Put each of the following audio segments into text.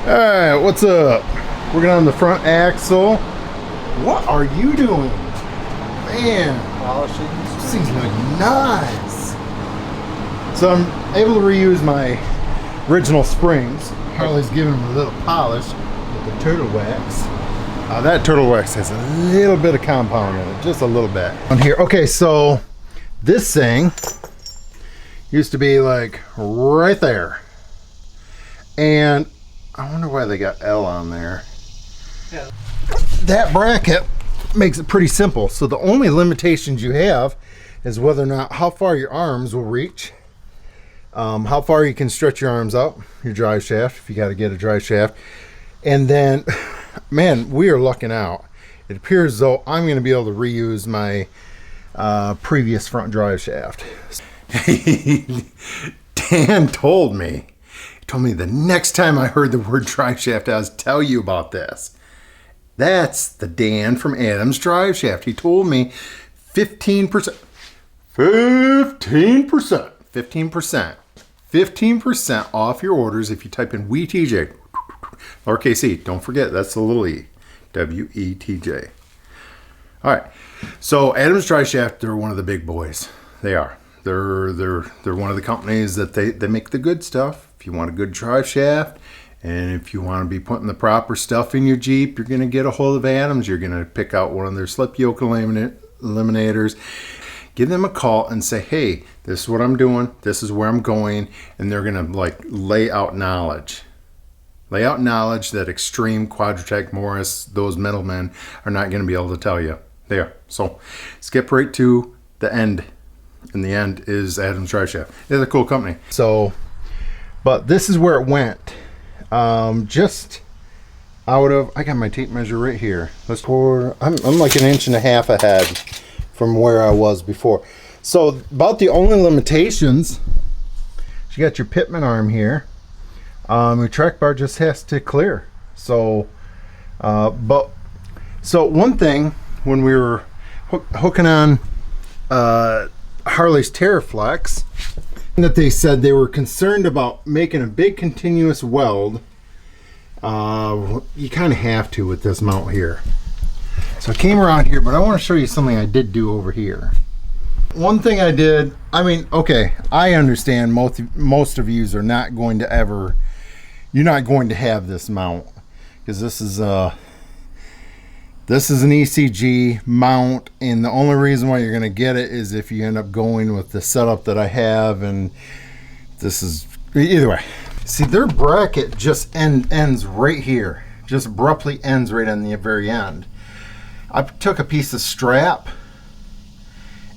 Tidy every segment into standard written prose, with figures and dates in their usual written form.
Alright, what's up? Working on the front axle. What are you doing? Man, Polishing. this thing's looking nice. So I'm able to reuse my original springs. Harley's giving them a little polish with the turtle wax. That turtle wax has a little bit of compound in it, just a little bit. On here, okay, so this thing used to be like right there. And I wonder why they got L on there. Yeah. That bracket makes it pretty simple. So the only limitations you have is whether or not how far your arms will reach, how far you can stretch your arms out, your drive shaft, if you got to get a drive shaft. And then, man, we are lucking out. It appears as though I'm going to be able to reuse my previous front drive shaft. Dan told me the next time I heard the word drive shaft, I was tell you about this. That's the Dan from Adam's Drive Shaft. He told me 15% off your orders if you type in WeTJ. Lowercase e. Don't forget, that's the little e. WeTJ. All right. So Adam's Drive Shaft, they're one of the big boys. They are. They're one of the companies that they make the good stuff. If you want a good drive shaft, and if you want to be putting the proper stuff in your Jeep, you're going to get a hold of Adams. You're going to pick out one of their slip yoke eliminators. Give them a call and say, hey, this is what I'm doing. This is where I'm going. And they're going to like lay out knowledge. Lay out knowledge that Extreme, Quadratec, Morris, those middlemen are not going to be able to tell you. They are. So skip right to the end. And the end is Adam's Drive Shaft. They're a cool company. So, but this is where it went. Just out of, I got my tape measure right here. Let's pour. I'm like 1.5 inches ahead from where I was before. So about the only limitations, you got your pitman arm here. Your track bar just has to clear. So, so one thing when we were hooking on Harley's Terraflex, that they said they were concerned about making a big continuous weld. You kind of have to with this mount here. So I came around here, but I want to show you something I did do over here. One thing I did, I mean, okay, I understand most of yous are not going to ever, you're not going to have this mount, because this is an ECG mount, and the only reason why you're going to get it is if you end up going with the setup that I have, and this is, either way. See, their bracket just ends right here. Just abruptly ends right on the very end. I took a piece of strap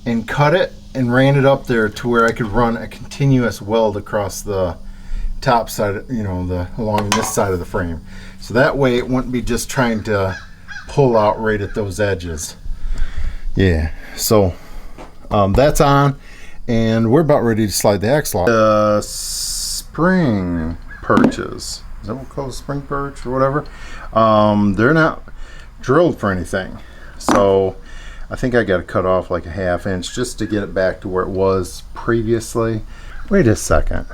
and cut it and ran it up there to where I could run a continuous weld across the top side, along this side of the frame. So that way it wouldn't be just trying to pull out right at those edges. Yeah, so that's on, and we're about ready to slide the axle off. The spring perches, is that what we call a spring perch or whatever? They're not drilled for anything, so I think I got to cut off like a 1/2 inch just to get it back to where it was previously. Wait a second,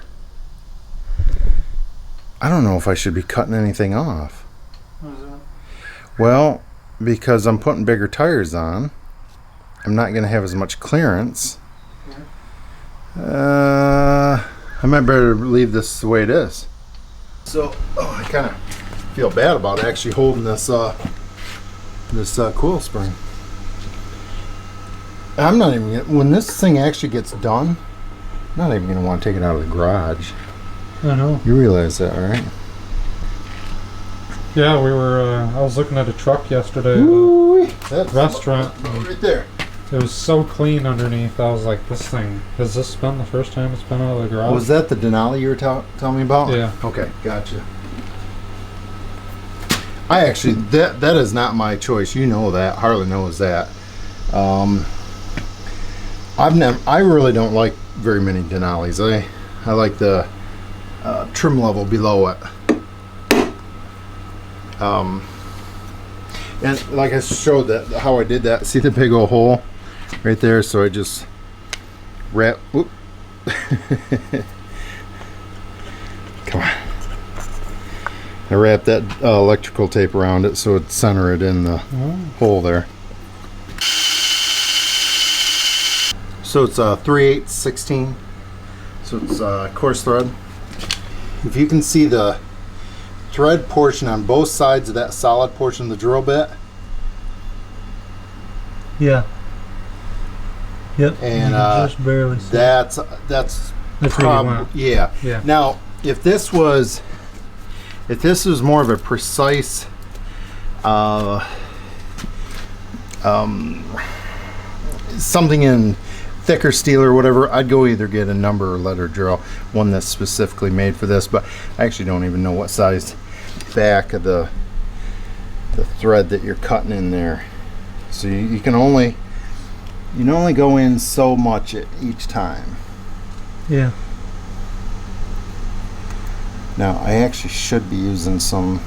I don't know if I should be cutting anything off. What is that? Well, because I'm putting bigger tires on, I'm not going to have as much clearance. I might better leave this the way it is. So, I kind of feel bad about actually holding this coil spring. I'm not even gonna, when this thing actually gets done, I'm not even going to want to take it out of the garage. I know. You realize that, right? Yeah, we were, I was looking at a truck yesterday at a restaurant. Right there. It was so clean underneath. I was like, this thing, has this been the first time it's been out of the garage? Was that the Denali you were telling me about? Yeah. Okay, gotcha. I actually, that is not my choice. You know that. Harley knows that. I really don't like very many Denalis. I like the trim level below it. And like I showed that how I did that. See the big old hole right there? So I just wrap. Whoop. Come on. I wrapped that electrical tape around it so it'd center it in the hole there. So it's 3/8 16. So it's coarse thread. If you can see the thread portion on both sides of that solid portion of the drill bit. Yeah. Yep. And just barely see. that's That's where you want. yeah. Yeah. Now, if this was more of a precise something in thicker steel or whatever, I'd go either get a number or letter drill, one that's specifically made for this, but I actually don't even know what size back of the thread that you're cutting in there. So you can only go in so much at each time. Yeah. Now I actually should be using some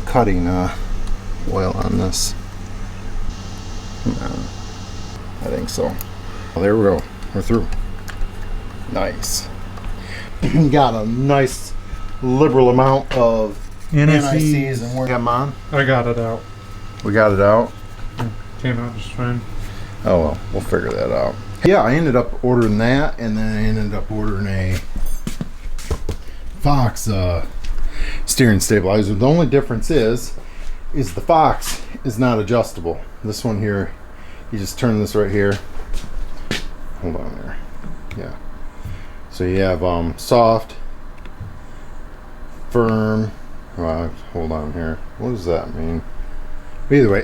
cutting oil on this. I think so. Well, there we go. We're through. Nice. Got a nice liberal amount of NICs and we're them on. I got it out. We got it out. Came out just fine. Oh well, we'll figure that out. Yeah, I ended up ordering that, and then I ended up ordering a Fox steering stabilizer. The only difference is the Fox is not adjustable. This one here, you just turn this right here. Hold on there. Yeah. So you have soft, firm. Hold on here. What does that mean? Either way,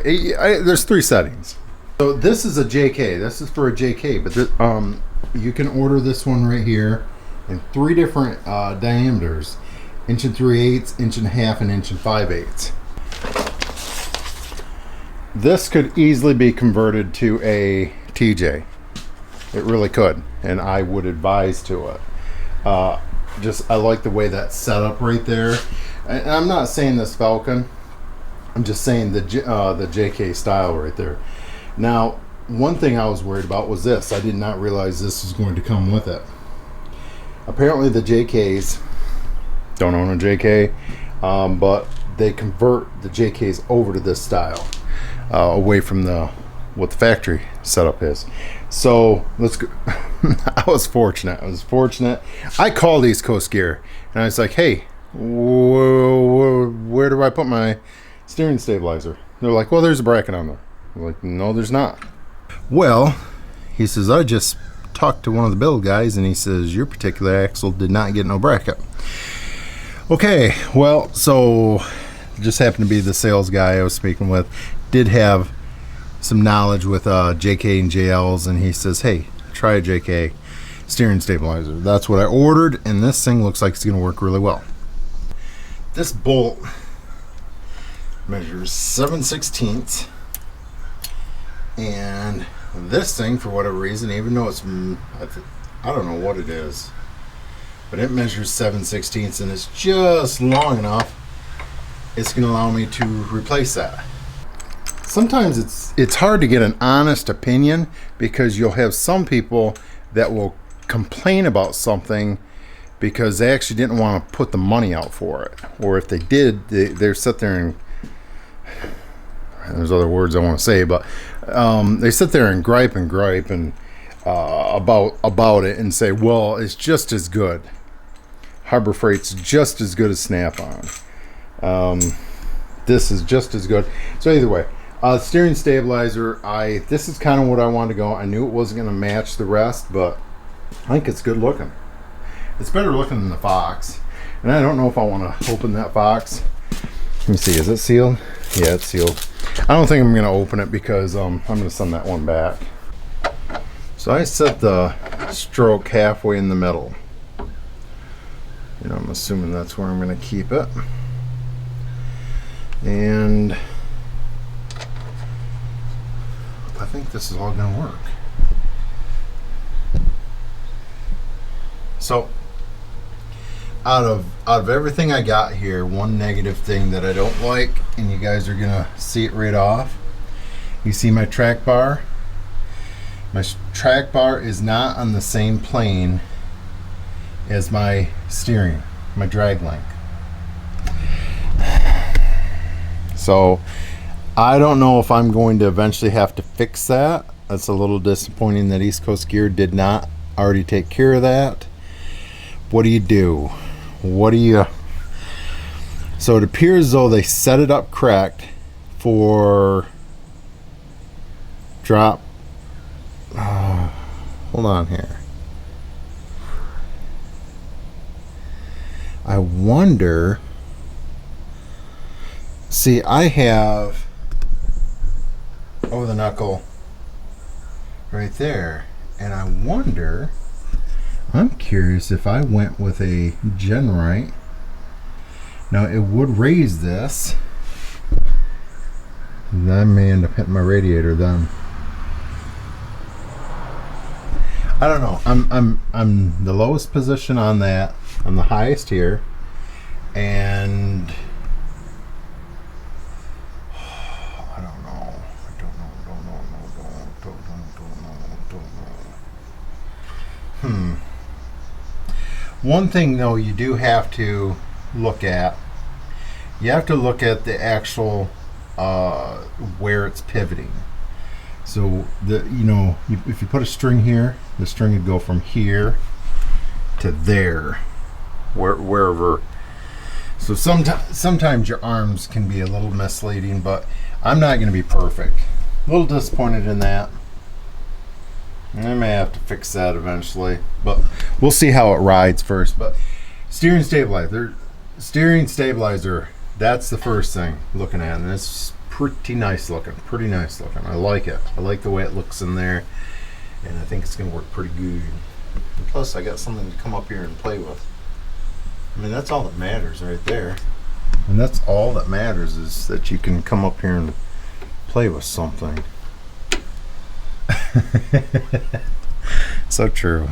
there's 3 settings. So this is a JK. This is for a JK, but you can order this one right here in 3 different diameters: 1 3/8, 1.5 inch, and 1 5/8. This could easily be converted to a TJ. It really could, and I would advise to it. I like the way that's set up right there. And I'm not saying this Falcon. I'm just saying the JK style right there. Now, one thing I was worried about was this. I did not realize this was going to come with it. Apparently the JKs, don't own a JK, but they convert the JKs over to this style, away from what the factory setup is. So let's go. I was fortunate. I called East Coast Gear and I was like, hey, where do I put my steering stabilizer? They're like, well, there's a bracket on there. I'm like, no, there's not. Well, he says, I just talked to one of the build guys and he says your particular axle did not get no bracket. Okay, well, so just happened to be the sales guy I was speaking with, did have some knowledge with JK and JLs, and he says, hey, try a JK steering stabilizer. That's what I ordered, and this thing looks like it's going to work really well. This bolt measures 7/16, and this thing, for whatever reason, even though it's, I don't know what it is, but it measures 7/16, and it's just long enough, it's going to allow me to replace that. Sometimes it's hard to get an honest opinion, because you'll have some people that will complain about something because they actually didn't want to put the money out for it, or if they did, they sit there and there's other words I want to say, but they sit there and gripe and about it and say, well, it's just as good. Harbor Freight's just as good as Snap-on. This is just as good. So either way, steering stabilizer, this is kind of what I wanted to go. I knew it wasn't going to match the rest, but I think it's good looking. It's better looking than the Fox. And I don't know if I want to open that Fox. Let me see, is it sealed? Yeah, it's sealed. I don't think I'm going to open it because I'm going to send that one back. So I set the stroke halfway in the middle. You know, I'm assuming that's where I'm going to keep it. And I think this is all going to work. So out of everything I got here, one negative thing that I don't like, and you guys are gonna see it right off. You see my track bar? My track bar is not on the same plane as my steering, my drag length. So I don't know if I'm going to eventually have to fix that. That's a little disappointing that East Coast Gear did not already take care of that. What do you do? What do you... So it appears as though they set it up correct for drop. Hold on here. I wonder. See, I have over the knuckle right there, and I wonder. I'm curious if I went with a Genrite. Now it would raise this. And I may end up hitting my radiator then. I don't know. I'm the lowest position on that. I'm the highest here, and I don't know. One thing though, you do have to look at. You have to look at the actual where it's pivoting. So if you put a string here, the string would go from here to there, wherever. So sometimes your arms can be a little misleading, but I'm not going to be perfect. A little disappointed in that. I may have to fix that eventually, but we'll see how it rides first. But steering stabilizer, that's the first thing looking at, and it's pretty nice looking. I like it. I like the way it looks in there, and I think it's going to work pretty good. And plus, I got something to come up here and play with. I mean, that's all that matters right there. And that's all that matters, is that you can come up here and play with something. So true.